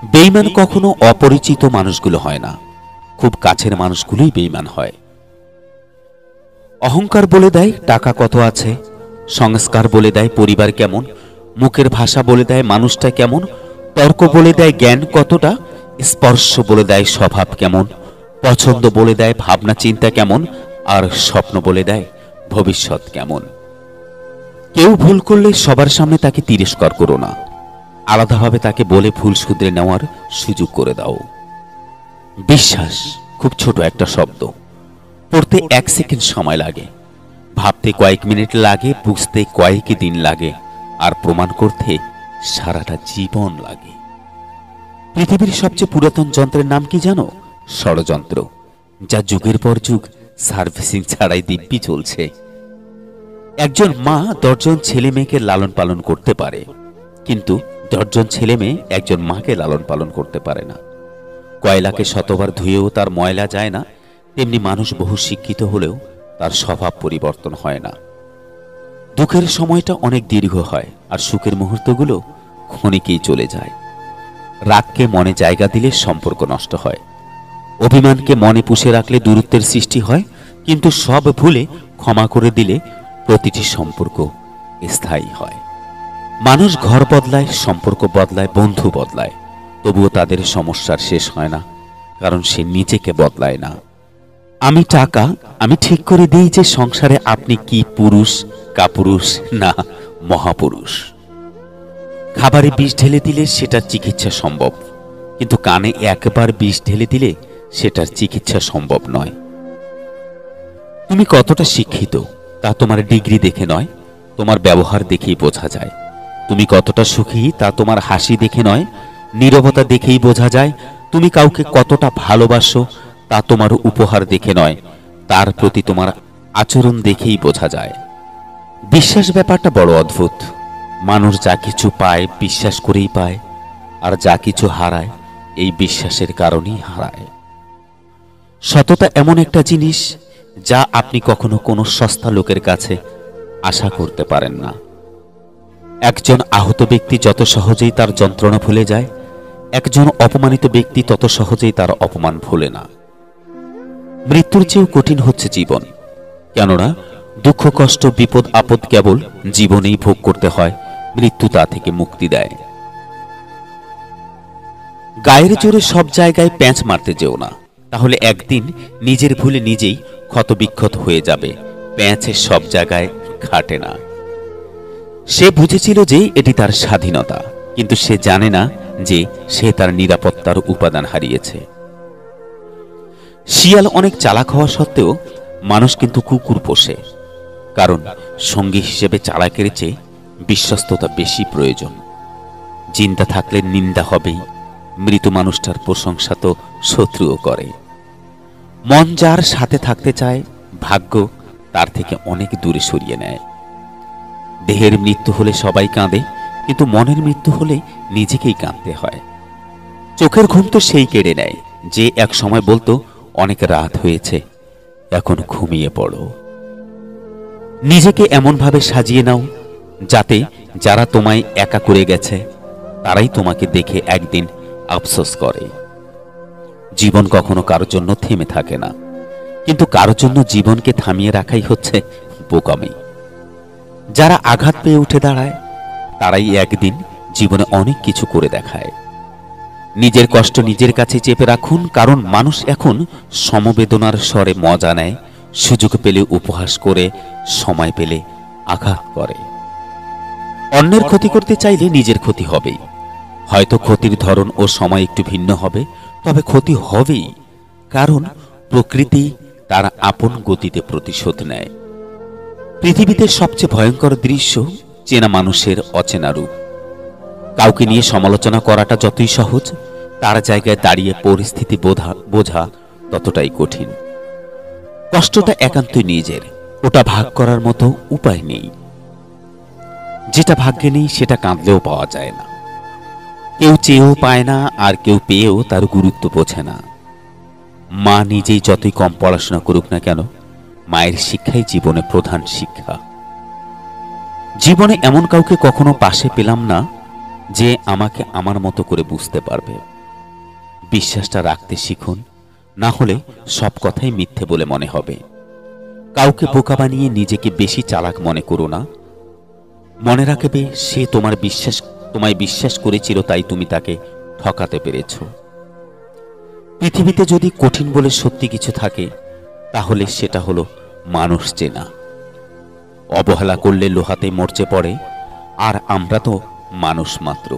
বেঈমান কখনো অপরিচিত মানুষগুলো হয় না, খুব কাছের মানুষগুলোই বেঈমান হয়। অহংকার বলে দেয় টাকা কত আছে, সংস্কার বলে দেয় পরিবার কেমন, মুখের ভাষা বলে দেয় মানুষটা কেমন, তর্ক বলে দেয় জ্ঞান কতটা, স্পর্শ বলে দেয় স্বভাব কেমন, পছন্দ বলে দেয় ভাবনা চিন্তা কেমন, আর স্বপ্ন বলে দেয় ভবিষ্যৎ কেমন। কেউ ভুল করলে সবার সামনে তাকে তিরস্কার করো না, আলাদাভাবে তাকে বলে ভুল শুধরে নেওয়ার সুযোগ করে দাও। বিশ্বাস খুব ছোট একটা শব্দ, পড়তে 1 সেকেন্ড সময় লাগে, ভাবতে কয়েক মিনিট লাগে, বুঝতে কয়েক দিন লাগে, আর প্রমাণ করতে সারাটা জীবন লাগে। পৃথিবীর সবচেয়ে পুরাতন যন্ত্রের নাম কি জানো? ষড়যন্ত্র, যা যুগের পর যুগ সার্ভিসিং ছাড়াই দিব্যি চলছে। একজন মা 10 জন ছেলে মেয়েকে লালন পালন করতে পারে, কিন্তু 10 জন ছেলে মেয়ে একজন মাকে লালন পালন করতে পারে না। কয়লাকে শতবার ধুয়েও তার ময়লা যায় না, তেমনি মানুষ বহু শিক্ষিত হলেও তার স্বভাব পরিবর্তন হয় না। দুঃখের সময়টা অনেক দীর্ঘ হয়, আর সুখের মুহূর্তগুলো ক্ষণিকেই চলে যায়। রাগকে মনে জায়গা দিলে সম্পর্ক নষ্ট হয়, অভিমানকে মনে পুষে রাখলে দূরত্বের সৃষ্টি হয়, কিন্তু সব ভুলে ক্ষমা করে দিলে প্রতিটি সম্পর্ক স্থায়ী হয়। মানুষ ঘর বদলায়, সম্পর্ক বদলায়, বন্ধু বদলায়, তবুও তাদের সমস্যার শেষ হয় না, কারণ সে নিজেকে বদলায় না। আমি ঠিক করে দিই যে সংসারে আপনি কি পুরুষ, কাপুরুষ না মহাপুরুষ। খাবারে বিষ ঢেলে দিলে সেটার চিকিৎসা সম্ভব, কিন্তু কানে একবার বিষ ঢেলে দিলে সেটার চিকিৎসা সম্ভব নয়। তুমি কতটা শিক্ষিত তা তোমার ডিগ্রি দেখে নয়, তোমার ব্যবহার দেখেই বোঝা যায়। তুমি কতটা সুখী তা তোমার হাসি দেখে নয়, নীরবতা দেখেই বোঝা যায়। তুমি কাউকে কতটা ভালোবাসো তা তোমার উপহার দেখে নয়, তার প্রতি তোমার আচরণ দেখেই বোঝা যায়। বিশ্বাস ব্যাপারটা বড় অদ্ভুত। মানুষ যা কিছু পায় বিশ্বাস করেই পায়, আর যা কিছু হারায় এই বিশ্বাসের কারণেই হারায়। সততা এমন একটা জিনিস যা আপনি কখনো কোনো সস্তা লোকের কাছে আশা করতে পারেন না। একজন আহত ব্যক্তি যত সহজেই তার যন্ত্রণা ভুলে যায়, একজন অপমানিত ব্যক্তি তত সহজেই তার অপমান ভুলে না। মৃত্যুর চেয়েও কঠিন হচ্ছে জীবন, কেননা দুঃখ কষ্ট বিপদ আপদ কেবল জীবনেই ভোগ করতে হয়, মৃত্যু তা থেকে মুক্তি দেয়। গায়ের জোরে সব জায়গায় প্যাঁচ মারতে যেও না, তাহলে একদিন নিজের ভুলে নিজেই ক্ষতবিক্ষত হয়ে যাবে। প্যাঁচে সব জায়গায় খাটে না। সে বুঝেছিল যে এটি তার স্বাধীনতা, কিন্তু সে জানে না যে সে তার নিরাপত্তার উপাদান হারিয়েছে। শিয়াল অনেক চালাক হওয়া সত্ত্বেও মানুষ কিন্তু কুকুর পোষে, কারণ সঙ্গী হিসেবে চালাকের চেয়ে বিশ্বস্ততা বেশি প্রয়োজন। চিন্তা থাকলে নিন্দা হবেই, মৃত মানুষটার প্রশংসা তো শত্রুও করে। মন যার সাথে থাকতে চায়, ভাগ্য তার থেকে অনেক দূরে সরিয়ে নেয়। দেহের মৃত্যু হলে সবাই কাঁদে, কিন্তু মনের মৃত্যু হলে নিজেকেই কাঁদতে হয়। চোখের ঘুম তো সেই কেড়ে নেয় যে এক সময় বলতো অনেক রাত হয়েছে, এখন ঘুমিয়ে পড়ো। নিজেকে এমনভাবে সাজিয়ে নাও যাতে যারা তোমায় একা করে গেছে তারাই তোমাকে দেখে একদিন আফসোস করে। জীবন কখনো কারোর জন্য থেমে থাকে না, কিন্তু কারোর জন্য জীবনকে থামিয়ে রাখাই হচ্ছে বোকামি। যারা আঘাত পেয়ে উঠে দাঁড়ায় তারাই একদিন জীবনে অনেক কিছু করে দেখায়। নিজের কষ্ট নিজের কাছে চেপে রাখুন, কারণ মানুষ এখন সমবেদনার স্বরে মজা নেয়, সুযোগ পেলে উপহাস করে, সময় পেলে আঘাত করে। অন্যের ক্ষতি করতে চাইলে নিজের ক্ষতি হবেই। হয়তো ক্ষতির ধরন ও সময় একটু ভিন্ন হবে, তবে ক্ষতি হবেই, কারণ প্রকৃতি তার আপন গতিতে প্রতিশোধ নেয়। পৃথিবীতে সবচেয়ে ভয়ঙ্কর দৃশ্য চেনা মানুষের অচেনা রূপ। কাউকে নিয়ে সমালোচনা করাটা যতই সহজ, তার জায়গায় দাঁড়িয়ে পরিস্থিতি বোঝা ততটাই কঠিন। কষ্টটা একান্তই নিজের, ওটা ভাগ করার মতো উপায় নেই। যেটা ভাগ্যে নেই সেটা কাঁদলেও পাওয়া যায় না। কেউ চেয়েও পায় না, আর কেউ পেয়েও তার গুরুত্ব বোঝে না। মা নিজেই যতই কম পড়াশোনা করুক না কেন, মায়ের শিক্ষাই জীবনে প্রধান শিক্ষা। জীবনে এমন কাউকে কখনো পাশে পেলাম না যে আমাকে আমার মতো করে বুঝতে পারবে। বিশ্বাসটা রাখতে শিখুন, না হলে সব কথাই মিথ্যে বলে মনে হবে। কাউকে বোকা বানিয়ে নিজেকে বেশি চালাক মনে করো না। মনে রাখবে সে তোমায় বিশ্বাস করেছিল, তাই তুমি তাকে ঠকাতে পেরেছ। পৃথিবীতে যদি কঠিন বলে সত্যি কিছু থাকে, তাহলে সেটা হলো মানুষ চেনা। অবহেলা করলে লোহাতে মরচে পড়ে, আর আমরা তো মানুষ মাত্র।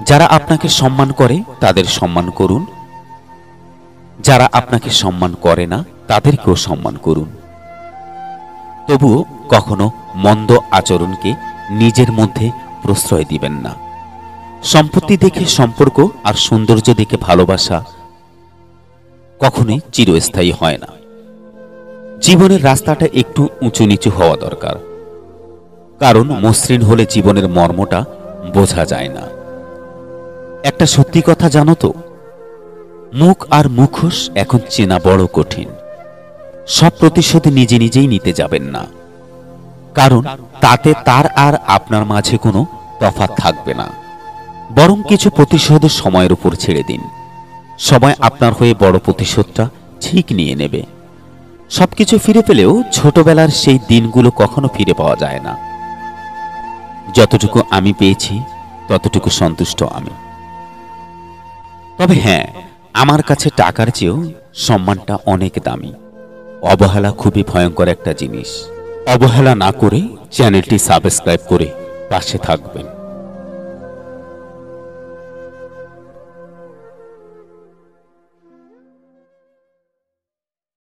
যারা আপনাকে সম্মান করে তাদের সম্মান করুন, যারা আপনাকে সম্মান করে না তাদেরকেও সম্মান করুন। তবুও কখনো মন্দ আচরণকে নিজের মধ্যে প্রশ্রয় দিবেন না। সম্পত্তি দেখে সম্পর্ক আর সৌন্দর্য দেখে ভালোবাসা কখনোই চিরস্থায়ী হয় না। জীবনের রাস্তাটা একটু উঁচু নিচু হওয়া দরকার, কারণ মসৃণ হলে জীবনের মর্মটা বোঝা যায় না। একটা সত্যি কথা জানো তো, মুখ আর মুখোশ এখন চেনা বড় কঠিন। সব প্রতিশোধ নিজে নিজেই নিতে যাবেন না, কারণ তাতে তার আর আপনার মাঝে কোনো তফাৎ থাকবে না। বরং কিছু প্রতিশোধ সময়ের উপর ছেড়ে দিন। সময় আপনার হয়ে বড় প্রতিশোধটা ঠিক নিয়ে নেবে। সবকিছু ফিরে পেলেও ছোটবেলার সেই দিনগুলো কখনো ফিরে পাওয়া যায় না। যতটুকু আমি পেয়েছি ততটুকু সন্তুষ্ট আমি। তবে হ্যাঁ, আমার কাছে টাকার চেয়েও সম্মানটা অনেক দামি। অবহেলা খুবই ভয়ঙ্কর একটা জিনিস। অবহেলা না করে চ্যানেলটি সাবস্ক্রাইব করে পাশে থাকবেন।